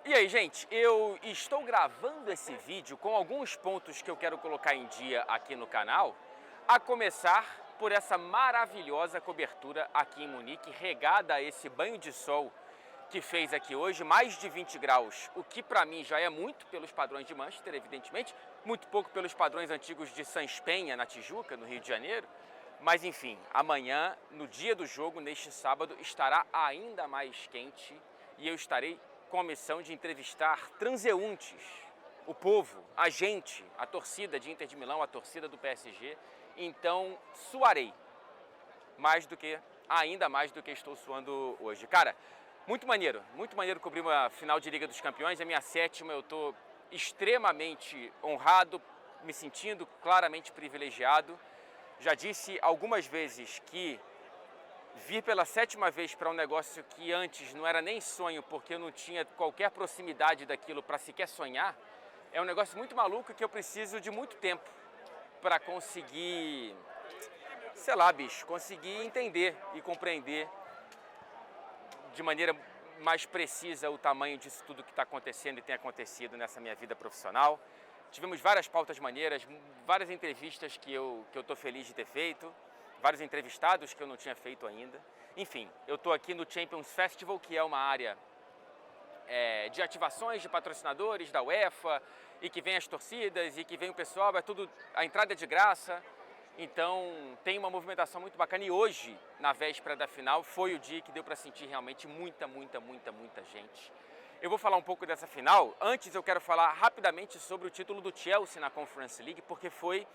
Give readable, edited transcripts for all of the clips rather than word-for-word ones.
E aí, gente, eu estou gravando esse vídeo com alguns pontos que eu quero colocar em dia aqui no canal, a começar por essa maravilhosa cobertura aqui em Munique, regada a esse banho de sol que fez aqui hoje, mais de 20 graus, o que para mim já é muito pelos padrões de Manchester, evidentemente, muito pouco pelos padrões antigos de Sans Penha, na Tijuca, no Rio de Janeiro, mas enfim, amanhã, no dia do jogo, neste sábado, estará ainda mais quente e eu estarei com a missão de entrevistar transeuntes, o povo, a gente, a torcida de Inter de Milão, a torcida do PSG. Então, suarei ainda mais do que estou suando hoje. Cara, muito maneiro cobrir uma final de Liga dos Campeões, é minha sétima, eu estou extremamente honrado, me sentindo claramente privilegiado. Já disse algumas vezes que vir pela sétima vez para um negócio que antes não era nem sonho, porque eu não tinha qualquer proximidade daquilo para sequer sonhar, é um negócio muito maluco que eu preciso de muito tempo para conseguir, sei lá, bicho, conseguir entender e compreender de maneira mais precisa o tamanho disso tudo que está acontecendo e tem acontecido nessa minha vida profissional. Tivemos várias pautas maneiras, várias entrevistas que eu estou feliz de ter feito, vários entrevistados que eu não tinha feito ainda. Enfim, eu estou aqui no Champions Festival, que é uma área de ativações de patrocinadores da UEFA, e que vem as torcidas, e que vem o pessoal, a entrada é de graça, então tem uma movimentação muito bacana. E hoje, na véspera da final, foi o dia que deu para sentir realmente muita gente. Eu vou falar um pouco dessa final. Antes eu quero falar rapidamente sobre o título do Chelsea na Conference League, porque foi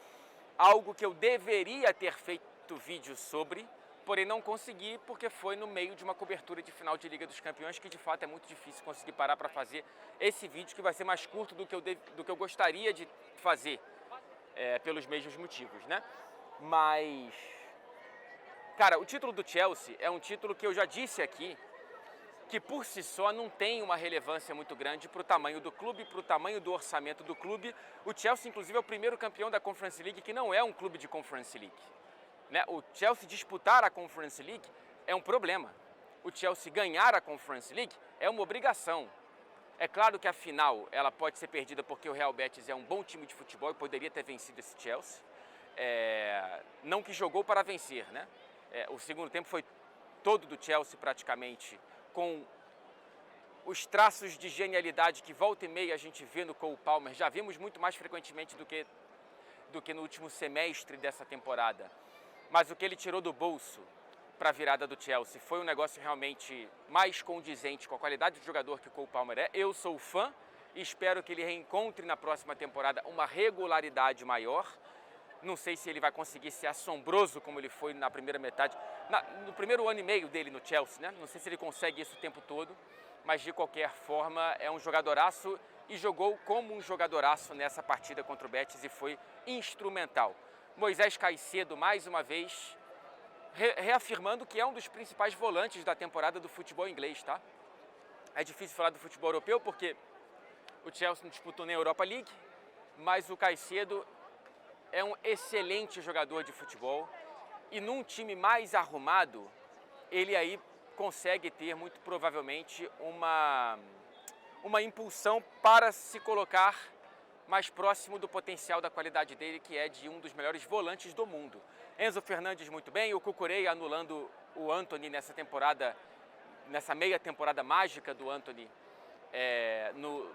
algo que eu deveria ter feito vídeo sobre, porém não consegui porque foi no meio de uma cobertura de final de Liga dos Campeões, que de fato é muito difícil conseguir parar para fazer esse vídeo, que vai ser mais curto do que eu gostaria de fazer, pelos mesmos motivos, né? Mas, cara, o título do Chelsea é um título que eu já disse aqui, que por si só não tem uma relevância muito grande para o tamanho do clube, para o tamanho do orçamento do clube. O Chelsea, inclusive, é o primeiro campeão da Conference League que não é um clube de Conference League. Né? O Chelsea disputar a Conference League é um problema. O Chelsea ganhar a Conference League é uma obrigação. É claro que a final ela pode ser perdida porque o Real Betis é um bom time de futebol e poderia ter vencido esse Chelsea. Não que jogou para vencer, né? O segundo tempo foi todo do Chelsea praticamente, com os traços de genialidade que volta e meia a gente vê no Cole Palmer. Já vimos muito mais frequentemente do que no último semestre dessa temporada. Mas o que ele tirou do bolso para a virada do Chelsea foi um negócio realmente mais condizente com a qualidade do jogador que o Cole Palmer é. Eu sou fã e espero que ele reencontre na próxima temporada uma regularidade maior. Não sei se ele vai conseguir ser assombroso como ele foi na primeira metade, no primeiro ano e meio dele no Chelsea, né? Não sei se ele consegue isso o tempo todo, mas de qualquer forma é um jogadoraço e jogou como um jogadoraço nessa partida contra o Betis e foi instrumental. Moisés Caicedo, mais uma vez, reafirmando que é um dos principais volantes da temporada do futebol inglês, tá? É difícil falar do futebol europeu porque o Chelsea não disputou nem a Europa League, mas o Caicedo é um excelente jogador de futebol e num time mais arrumado, ele aí consegue ter muito provavelmente uma impulsão para se colocar mais próximo do potencial da qualidade dele, que é de um dos melhores volantes do mundo. Enzo Fernandes muito bem, o Cucurella anulando o Antony nessa temporada, nessa meia temporada mágica do Antony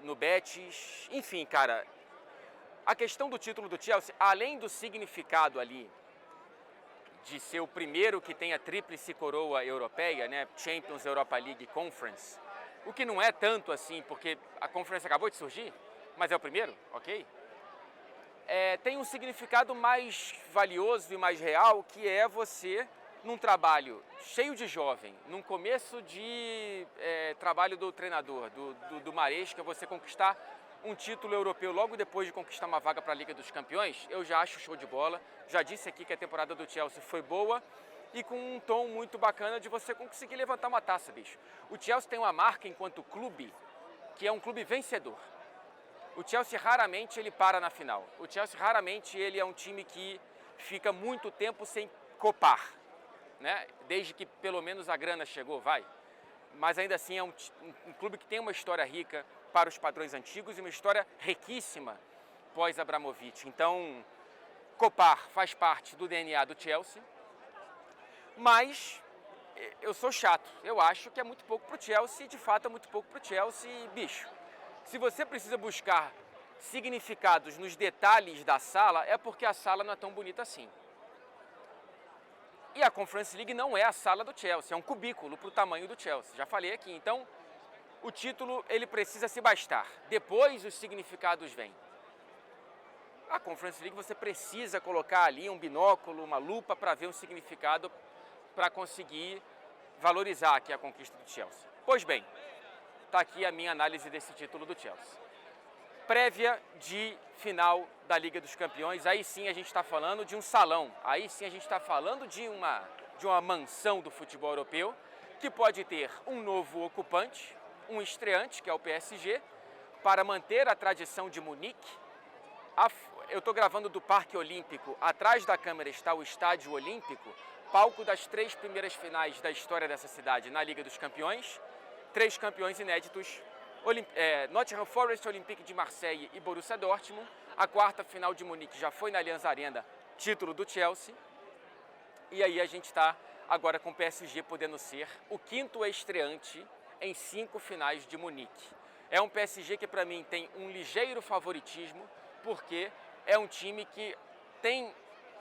no Betis. Enfim, cara, a questão do título do Chelsea, além do significado ali de ser o primeiro que tem a tríplice coroa europeia, né, Champions, Europa League e Conference, o que não é tanto assim, porque a Conference acabou de surgir, mas é o primeiro, ok? Tem um significado mais valioso e mais real, que é você, num trabalho cheio de jovem, num começo de trabalho do treinador, do Maresca, você conquistar um título europeu logo depois de conquistar uma vaga para a Liga dos Campeões. Eu já acho show de bola. Já disse aqui que a temporada do Chelsea foi boa e com um tom muito bacana de você conseguir levantar uma taça, bicho. O Chelsea tem uma marca enquanto clube, que é um clube vencedor. O Chelsea raramente ele para na final. O Chelsea raramente ele é um time que fica muito tempo sem copar, né? Desde que pelo menos a grana chegou, vai. mas ainda assim é um clube que tem uma história rica para os padrões antigos e uma história riquíssima pós-Abramovich. Então, Kopar faz parte do DNA do Chelsea, mas eu sou chato. Eu acho que é muito pouco para o Chelsea e, de fato, é muito pouco para o Chelsea. Bicho, se você precisa buscar significados nos detalhes da sala, é porque a sala não é tão bonita assim. E a Conference League não é a sala do Chelsea, é um cubículo para o tamanho do Chelsea. Já falei aqui. Então, o título ele precisa se bastar. Depois os significados vêm. A Conference League você precisa colocar ali um binóculo, uma lupa para ver um significado para conseguir valorizar aqui a conquista do Chelsea. Pois bem, está aqui a minha análise desse título do Chelsea. Prévia de final da Liga dos Campeões, aí sim a gente está falando de um salão, aí sim a gente está falando de uma mansão do futebol europeu, que pode ter um novo ocupante, um estreante, que é o PSG, para manter a tradição de Munique. Eu estou gravando do Parque Olímpico, atrás da câmera está o Estádio Olímpico, palco das 3 primeiras finais da história dessa cidade na Liga dos Campeões, 3 campeões inéditos, Nottingham Forest, Olympique de Marseille e Borussia Dortmund. A 4ª final de Munique já foi na Allianz Arena, título do Chelsea. E aí a gente está agora com o PSG podendo ser o 5º estreante em 5 finais de Munique. É um PSG que para mim tem um ligeiro favoritismo, porque é um time que tem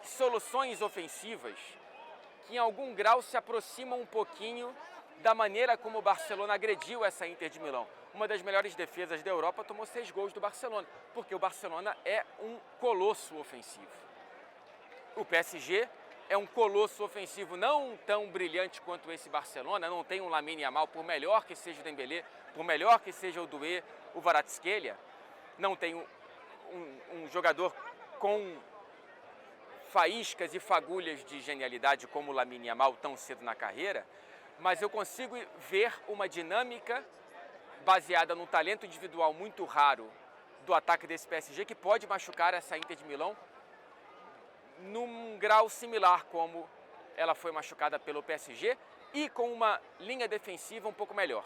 soluções ofensivas que em algum grau se aproximam um pouquinho da maneira como o Barcelona agrediu essa Inter de Milão. Uma das melhores defesas da Europa tomou 6 gols do Barcelona, porque o Barcelona é um colosso ofensivo. O PSG é um colosso ofensivo não tão brilhante quanto esse Barcelona, não tem um Lamine Yamal, por melhor que seja o Dembélé, por melhor que seja o Doué, o Kvaratskhelia, não tem um jogador com faíscas e fagulhas de genialidade como o Lamine Yamal tão cedo na carreira, mas eu consigo ver uma dinâmica baseada num talento individual muito raro do ataque desse PSG, que pode machucar essa Inter de Milão num grau similar como ela foi machucada pelo PSG e com uma linha defensiva um pouco melhor.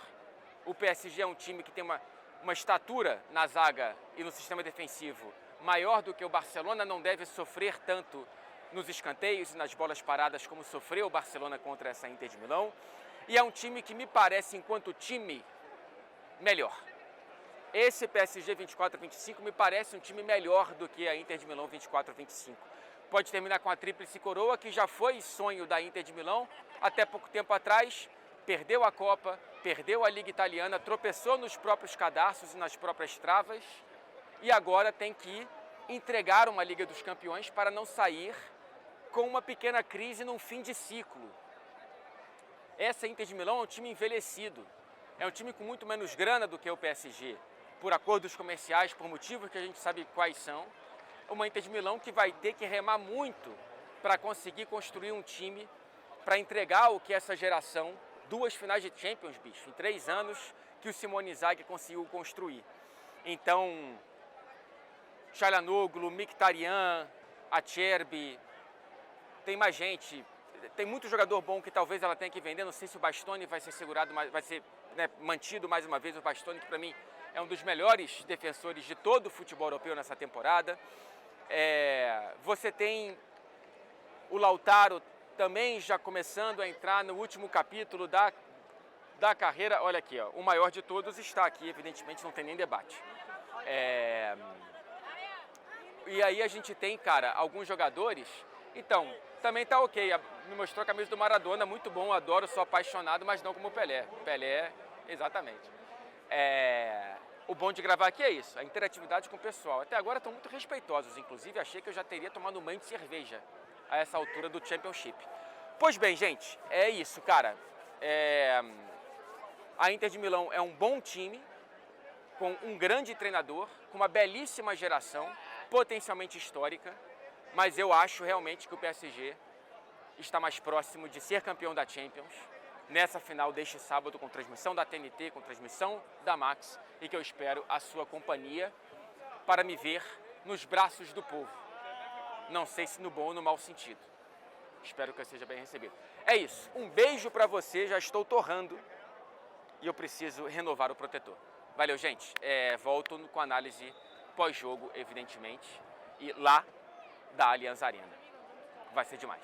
O PSG é um time que tem uma estatura na zaga e no sistema defensivo maior do que o Barcelona, não deve sofrer tanto nos escanteios e nas bolas paradas como sofreu o Barcelona contra essa Inter de Milão. E é um time que me parece, enquanto time, melhor. Esse PSG 24-25 me parece um time melhor do que a Inter de Milão 24-25. Pode terminar com a tríplice coroa, que já foi sonho da Inter de Milão até pouco tempo atrás. Perdeu a Copa, perdeu a Liga Italiana, tropeçou nos próprios cadarços e nas próprias travas. E agora tem que entregar uma Liga dos Campeões para não sair com uma pequena crise num fim de ciclo. Essa Inter de Milão é um time envelhecido. É um time com muito menos grana do que o PSG, por acordos comerciais, por motivos que a gente sabe quais são. Uma Inter de Milão que vai ter que remar muito para conseguir construir um time para entregar o que essa geração, 2 finais de Champions, bicho, em 3 anos que o Simone Inzaghi conseguiu construir. Então, Çalhanoğlu, Mkhitaryan, Acerbi, tem mais gente, tem muito jogador bom que talvez ela tenha que vender. Não sei se o Bastoni vai ser segurado, vai ser mantido mais uma vez. O Bastoni, que para mim é um dos melhores defensores de todo o futebol europeu nessa temporada. Você tem o Lautaro também já começando a entrar no último capítulo da carreira. Olha aqui, ó, o maior de todos está aqui, evidentemente não tem nem debate. E aí a gente tem, cara, alguns jogadores. Então, também tá ok, me mostrou a camisa do Maradona, muito bom, adoro, sou apaixonado, mas não como o Pelé. Pelé, exatamente. O bom de gravar aqui é isso, a interatividade com o pessoal. Até agora estão muito respeitosos, inclusive achei que eu já teria tomado um banho de cerveja a essa altura do Championship. Pois bem, gente, é isso, cara. A Inter de Milão é um bom time, com um grande treinador, com uma belíssima geração, potencialmente histórica, mas eu acho realmente que o PSG está mais próximo de ser campeão da Champions nessa final deste sábado, com transmissão da TNT, com transmissão da Max, e que eu espero a sua companhia para me ver nos braços do povo. Não sei se no bom ou no mau sentido. Espero que eu seja bem recebido. É isso. Um beijo para você. Já estou torrando. e eu preciso renovar o protetor. Valeu, gente. Volto com análise pós-jogo, evidentemente, e lá da Allianz Arena. Vai ser demais.